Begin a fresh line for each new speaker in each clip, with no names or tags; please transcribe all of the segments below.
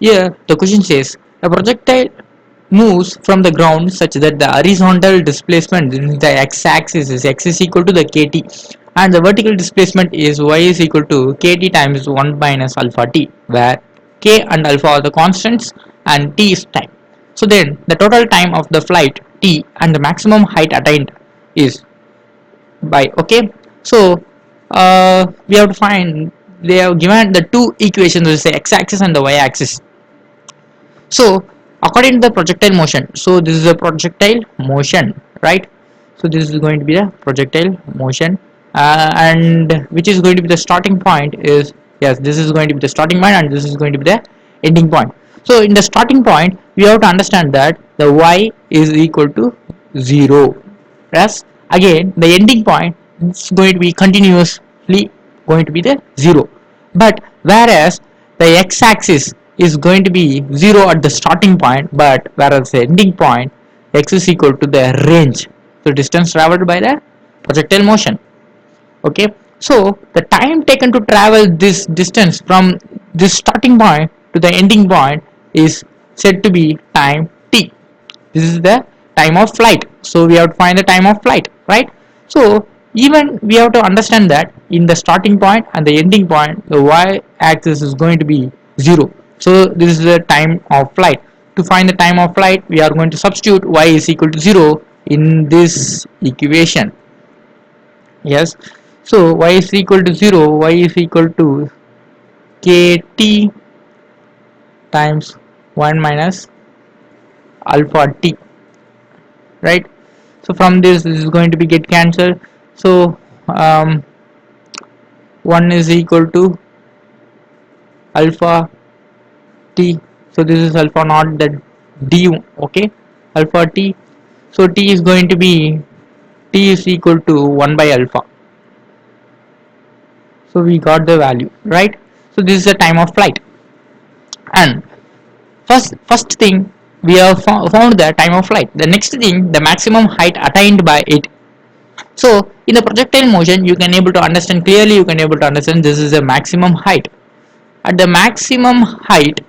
Here the question says a projectile moves from the ground such that the horizontal displacement in the x-axis is x is equal to the kt and the vertical displacement is y is equal to kt times 1 minus alpha t, where k and alpha are the constants and t is time. So then the total time of the flight t and the maximum height attained is by. Okay, so we have to find, they have given the two equations, is the x-axis and the y-axis. So according to the projectile motion, so this is a projectile motion, right? So this is going to be the projectile motion, and which is going to be the starting point is, yes, this is going to be the starting point and this is going to be the ending point. So in the starting point we have to understand that the y is equal to 0, yes. Again the ending point is going to be continuously going to be the 0, but whereas the x-axis is going to be 0 at the starting point, but whereas the ending point x is equal to the range, so distance traveled by the projectile motion. Okay, so the time taken to travel this distance from this starting point to the ending point is said to be time t. This is the time of flight, so we have to find the time of flight, right? So even we have to understand that in the starting point and the ending point the y axis is going to be 0, so this is the time of flight. To find the time of flight we are going to substitute y is equal to 0 in this equation. Yes, so y is equal to 0, y is equal to kt times 1 minus alpha t, right? So from this is going to be get cancelled, so 1 is equal to alpha t, so this is alpha not the du. Okay, alpha t, so t is going to be, t is equal to 1 by alpha, so we got the value, right? So this is the time of flight. And first thing we have found the time of flight. The next thing, the maximum height attained by it. So in the projectile motion you can able to understand clearly, you can able to understand this is the maximum height. At the maximum height,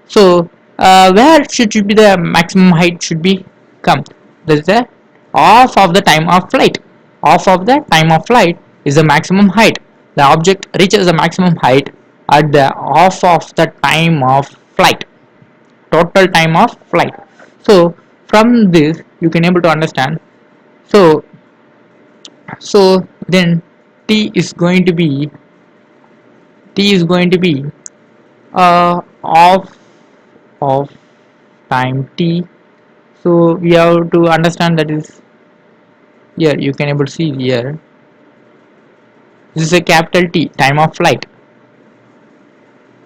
so where should be the maximum height should be come, that is the half of the time of flight. Half of the time of flight is the maximum height. The object reaches the maximum height at the half of the time of flight, total time of flight. So from this you can able to understand, so then t is going to be, t is going to be half of time t. So we have to understand that is, here you can able to see here, this is a capital T, time of flight.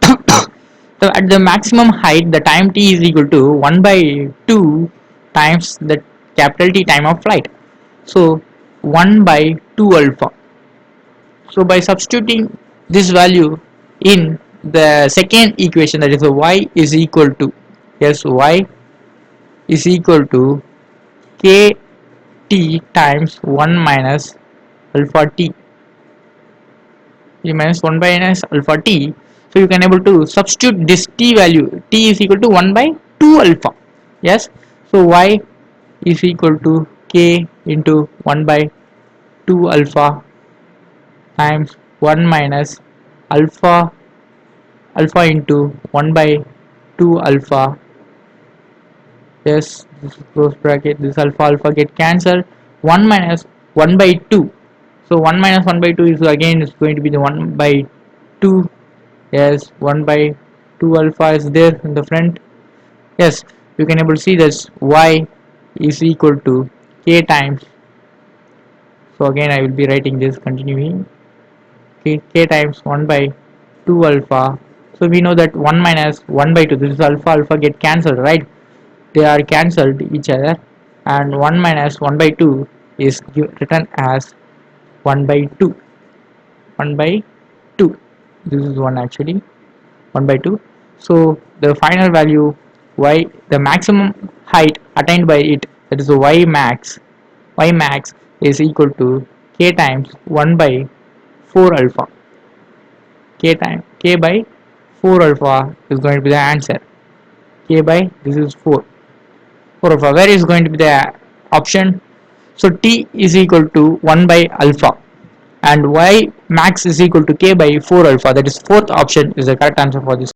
So at the maximum height the time t is equal to 1 by 2 times the capital T time of flight, so 1 by 2 alpha. So by substituting this value in the second equation, that is a y is equal to, yes, y is equal to k t times 1 minus alpha t, minus 1 by minus alpha t. So you can able to substitute this t value, t is equal to 1 by 2 alpha. Yes, so y is equal to k into 1 by 2 alpha times 1 minus alpha, alpha into 1 by 2 alpha. Yes, this close bracket, this alpha alpha get cancelled, 1 minus 1 by 2. So 1 minus 1 by 2 is again is going to be the 1 by 2. Yes, 1 by 2 alpha is there in the front. Yes, you can able to see this y is equal to k times, so again I will be writing this continuing, k times 1 by 2 alpha. So we know that 1 minus 1 by 2, this is alpha alpha get cancelled, right? They are cancelled each other, and 1 minus 1 by 2 is written as 1 by 2, 1 by 2, this is 1 actually, 1 by 2. So the final value y, the maximum height attained by it, that is the y max is equal to k times 1 by 4 alpha, k by 4 alpha is going to be the answer. K by this is 4. 4 alpha. Where is going to be the option? So T is equal to 1 by alpha and Y max is equal to K by 4 alpha. That is fourth option is the correct answer for this.